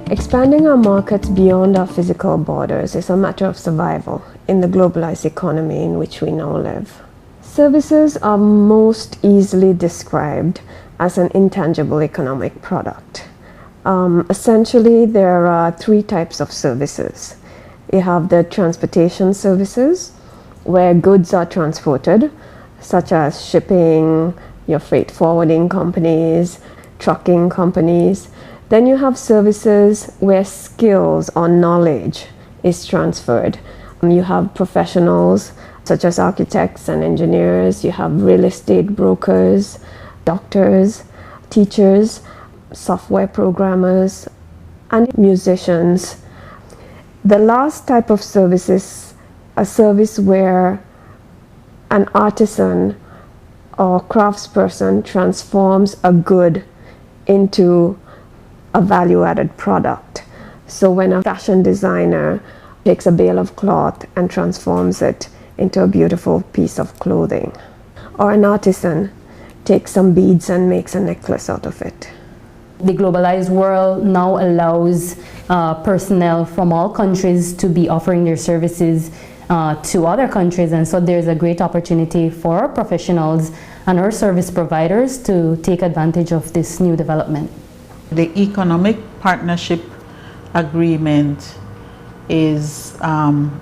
Expanding our markets beyond our physical borders is a matter of survival in the globalized economy in which we now live. Services are most easily described as an intangible economic product. Essentially, there are three types of services. You have the transportation services, where goods are transported, such as shipping, your freight forwarding companies, trucking companies. Then you have services where skills or knowledge is transferred. You have professionals such as architects and engineers. You have real estate brokers, doctors, teachers, software programmers, and musicians. The last type of service is a service where an artisan or craftsperson transforms a good into a value-added product. So when a fashion designer takes a bale of cloth and transforms it into a beautiful piece of clothing, or an artisan takes some beads and makes a necklace out of it. The globalized world now allows personnel from all countries to be offering their services to other countries, and so there's a great opportunity for our professionals and our service providers to take advantage of this new development. The Economic Partnership Agreement is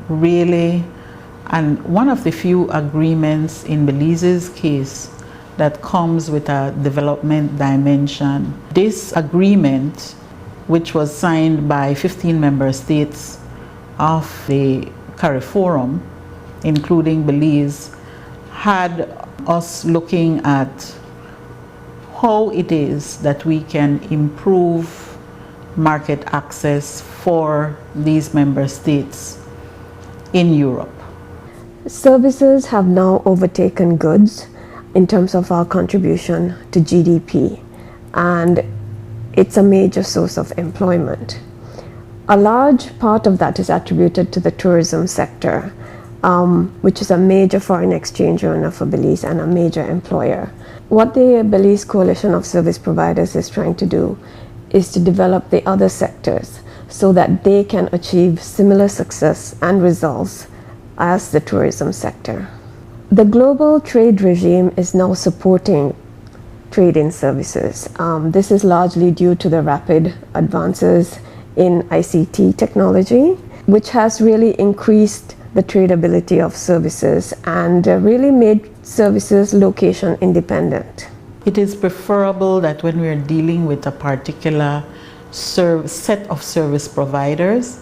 really one of the few agreements in Belize's case that comes with a development dimension. This agreement, which was signed by 15 member states of the CARIFORUM, including Belize, had us looking at how it is that we can improve market access for these member states in Europe. Services have now overtaken goods in terms of our contribution to GDP, and it's a major source of employment. A large part of that is attributed to the tourism sector, which is a major foreign exchange earner for Belize and a major employer. What the Belize Coalition of Service Providers is trying to do is to develop the other sectors so that they can achieve similar success and results as the tourism sector. The global trade regime is now supporting trade in services. This is largely due to the rapid advances in ICT technology, which has really increased the tradability of services and really made services location independent. It is preferable that when we are dealing with a particular set of service providers,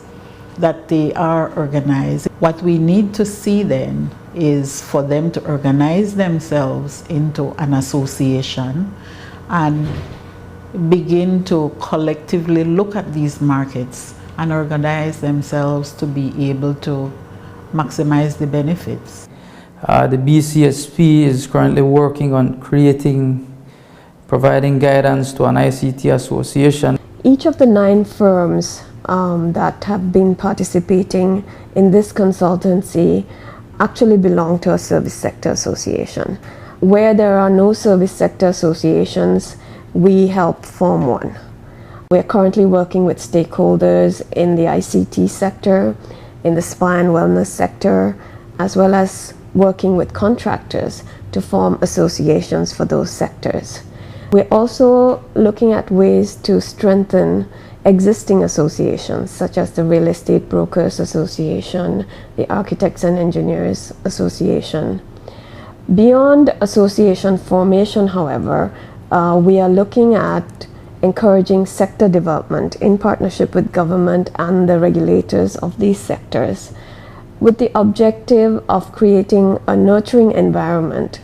that they are organized. What we need to see then is for them to organize themselves into an association and begin to collectively look at these markets and organize themselves to be able to maximize the benefits. The BCSP is currently working on providing guidance to an ICT association. Each of the 9 firms that have been participating in this consultancy actually belong to a service sector association. Where there are no service sector associations, we help form one. We're currently working with stakeholders in the ICT sector, in the spa and wellness sector, as well as working with contractors to form associations for those sectors. We're also looking at ways to strengthen existing associations, such as the Real Estate Brokers Association, the Architects and Engineers Association. Beyond association formation, however, we are looking at encouraging sector development in partnership with government and the regulators of these sectors, with the objective of creating a nurturing environment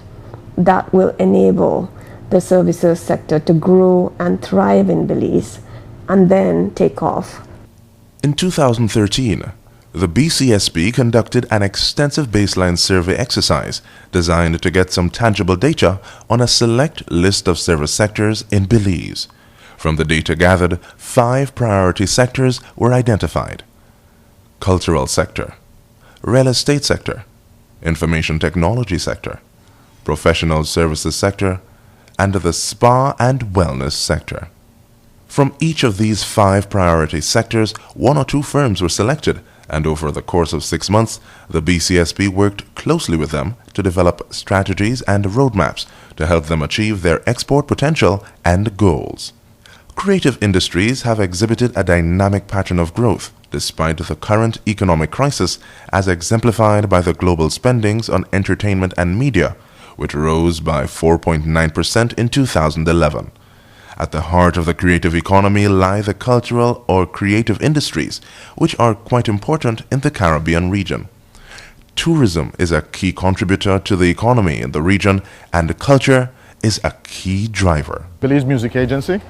that will enable the services sector to grow and thrive in Belize and then take off. In 2013, The BCSP conducted an extensive baseline survey exercise designed to get some tangible data on a select list of service sectors in Belize. From the data gathered, 5 priority sectors were identified: cultural sector, real estate sector, information technology sector, professional services sector, and the spa and wellness sector. From each of these 5 priority sectors, 1 or 2 firms were selected, and over the course of 6 months, the BCSP worked closely with them to develop strategies and roadmaps to help them achieve their export potential and goals. Creative industries have exhibited a dynamic pattern of growth despite the current economic crisis, as exemplified by the global spendings on entertainment and media, which rose by 4.9% in 2011. At the heart of the creative economy lie the cultural or creative industries, which are quite important in the Caribbean region. Tourism is a key contributor to the economy in the region, and culture is a key driver. Belize Music Agency,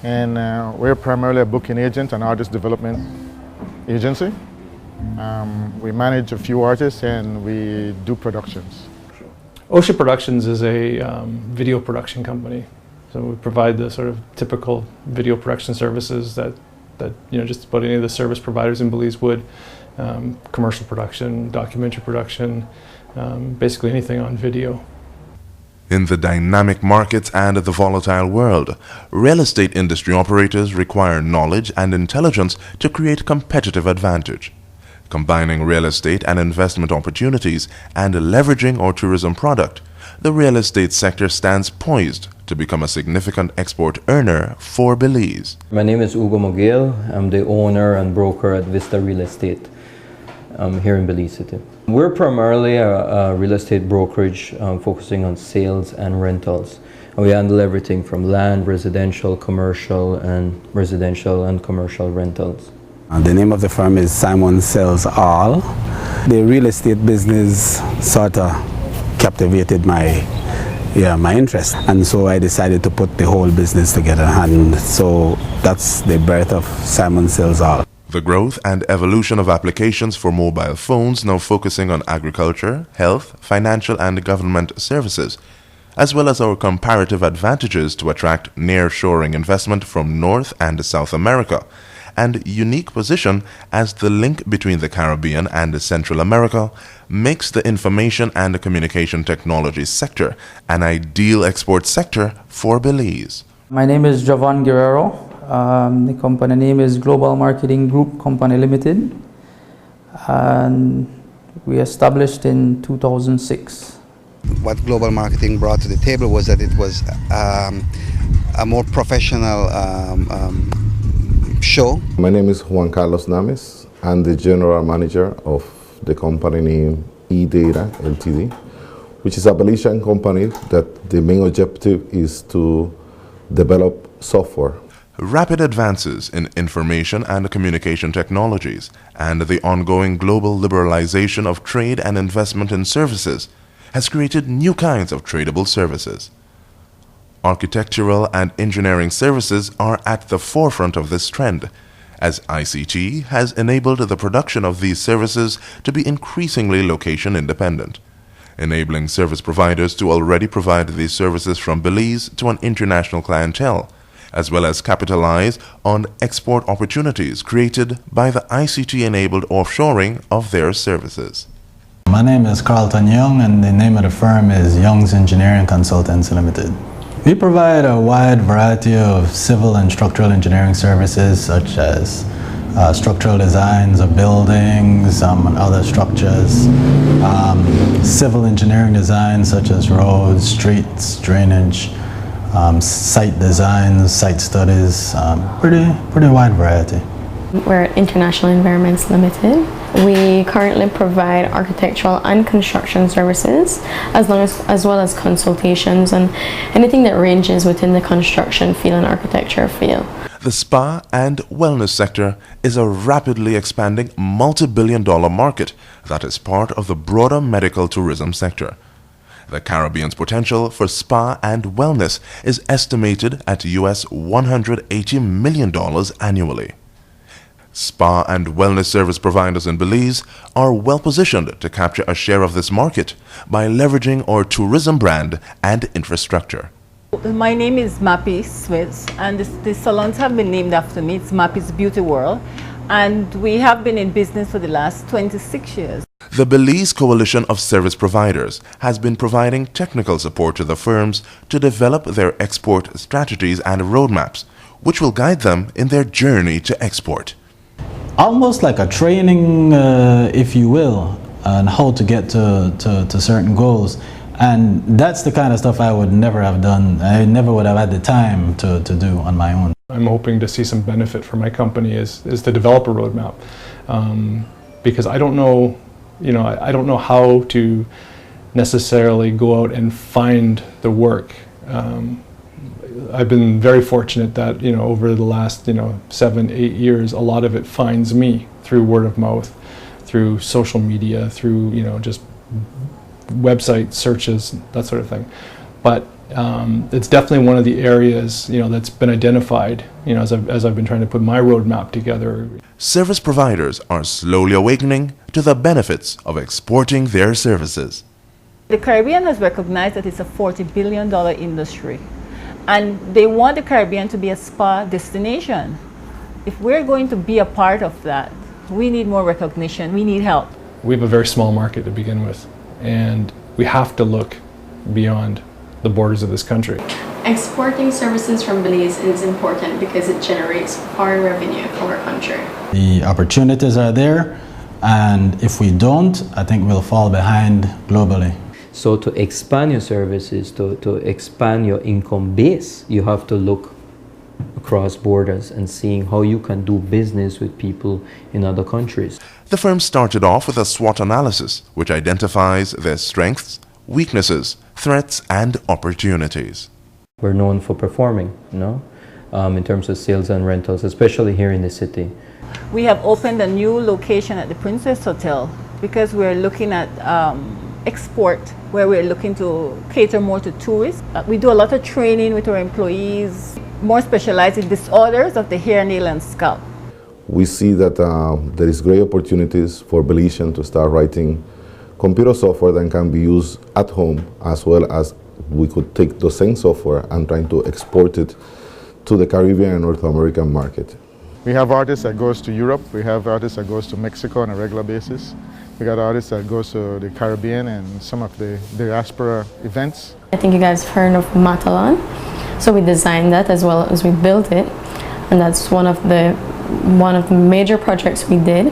and we're primarily a booking agent and artist development agency. We manage a few artists and we do productions. OSHA Productions is a video production company. So we provide the sort of typical video production services that just about any of the service providers in Belize would. Commercial production, documentary production, basically anything on video. In the dynamic markets and the volatile world, real estate industry operators require knowledge and intelligence to create competitive advantage. Combining real estate and investment opportunities and leveraging our tourism product, the real estate sector stands poised to become a significant export earner for Belize. My name is Hugo Moguel. I'm the owner and broker at Vista Real Estate here in Belize City. We're primarily a real estate brokerage focusing on sales and rentals. And we handle everything from land, residential, commercial, and commercial rentals. The name of the firm is Simon Sells All. The real estate business sort of captivated my interest, and so I decided to put the whole business together, and so that's the birth of Simon Sells All. The growth and evolution of applications for mobile phones now focusing on agriculture, health, financial and government services, as well as our comparative advantages to attract near-shoring investment from North and South America, and unique position as the link between the Caribbean and Central America makes the information and communication technology sector an ideal export sector for Belize. My name is Jovan Guerrero. The company name is Global Marketing Group Company Limited, and we established in 2006. What Global Marketing brought to the table was that it was a more professional show. My name is Juan Carlos Names. I'm the general manager of the company named eData Ltd, which is a Belizean company that the main objective is to develop software. Rapid advances in information and communication technologies and the ongoing global liberalization of trade and investment in services has created new kinds of tradable services. Architectural and engineering services are at the forefront of this trend, as ICT has enabled the production of these services to be increasingly location independent, enabling service providers to already provide these services from Belize to an international clientele, as well as capitalize on export opportunities created by the ICT-enabled offshoring of their services. My name is Carlton Young, and the name of the firm is Young's Engineering Consultants Limited. We provide a wide variety of civil and structural engineering services, such as structural designs of buildings and other structures, civil engineering designs such as roads, streets, drainage, site designs, site studies, pretty wide variety. We're at International Environments Limited. We currently provide architectural and construction services, as well as consultations and anything that ranges within the construction field and architecture field. The spa and wellness sector is a rapidly expanding multi-billion-dollar market that is part of the broader medical tourism sector. The Caribbean's potential for spa and wellness is estimated at US $180 million annually. Spa and wellness service providers in Belize are well positioned to capture a share of this market by leveraging our tourism brand and infrastructure. My name is Mappy Smith, and the salons have been named after me. It's Mappy's Beauty World, and we have been in business for the last 26 years. The Belize Coalition of Service Providers has been providing technical support to the firms to develop their export strategies and roadmaps, which will guide them in their journey to export. Almost like a training, if you will, on how to get to certain goals. And that's the kind of stuff I would never have done. I never would have had the time to do on my own. I'm hoping to see some benefit for my company is to develop a roadmap, because I don't know, I don't know how to necessarily go out and find the work. I've been very fortunate that over the last 7-8 years, a lot of it finds me through word of mouth, through social media, through just website searches, that sort of thing. But it's definitely one of the areas that's been identified as I've been trying to put my roadmap together. Service providers are slowly awakening to the benefits of exporting their services. The Caribbean has recognized that it's a $40 billion industry, and they want the Caribbean to be a spa destination. If we're going to be a part of that, we need more recognition, we need help. We have a very small market to begin with, and we have to look beyond the borders of this country. Exporting services from Belize is important because it generates foreign revenue for our country. The opportunities are there, and if we don't, I think we'll fall behind globally. So to expand your services, to expand your income base, you have to look across borders and seeing how you can do business with people in other countries. The firm started off with a SWOT analysis, which identifies their strengths, weaknesses, threats, and opportunities. We're known for performing, in terms of sales and rentals, especially here in the city. We have opened a new location at the Princess Hotel because we're looking at export, where we're looking to cater more to tourists. We do a lot of training with our employees, more specialized in disorders of the hair, nail, and scalp. We see that there is great opportunities for Belizean to start writing computer software that can be used at home, as well as we could take the same software and trying to export it to the Caribbean and North American market. We have artists that goes to Europe. We have artists that goes to Mexico on a regular basis. We got artists that goes to the Caribbean and some of the diaspora events. I think you guys have heard of Matalan. So we designed that as well as we built it, and that's one of the major projects we did.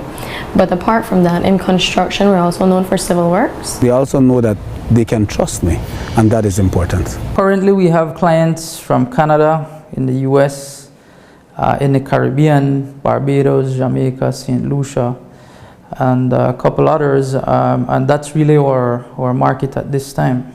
But apart from that, in construction, we're also known for civil works. They also know that they can trust me, and that is important. Currently, we have clients from Canada, in the US, in the Caribbean, Barbados, Jamaica, St. Lucia, and a couple others, and that's really our market at this time.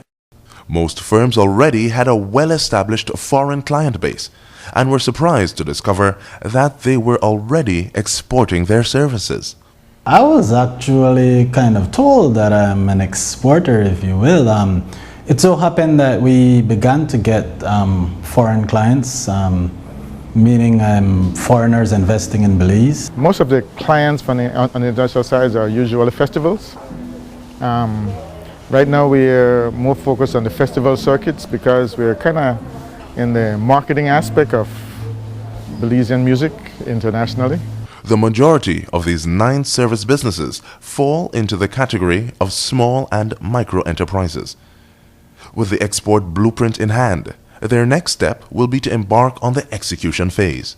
Most firms already had a well-established foreign client base and were surprised to discover that they were already exporting their services. I was actually kind of told that I'm an exporter, if you will. It so happened that we began to get foreign clients, meaning foreigners investing in Belize. Most of the clients on the industrial side are usually festivals. Right now we're more focused on the festival circuits because we're kind of in the marketing aspect of Belizean music internationally. The majority of these 9 service businesses fall into the category of small and micro enterprises. With the export blueprint in hand, their next step will be to embark on the execution phase.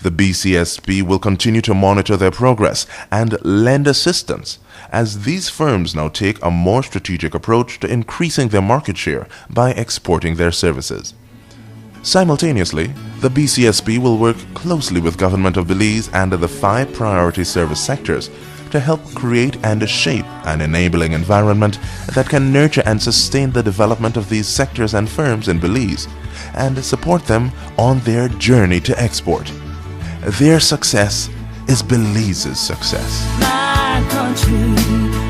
The BCSP will continue to monitor their progress and lend assistance as these firms now take a more strategic approach to increasing their market share by exporting their services. Simultaneously, the BCSP will work closely with Government of Belize and the 5 priority service sectors to help create and shape an enabling environment that can nurture and sustain the development of these sectors and firms in Belize and support them on their journey to export. Their success is Belize's success. My country.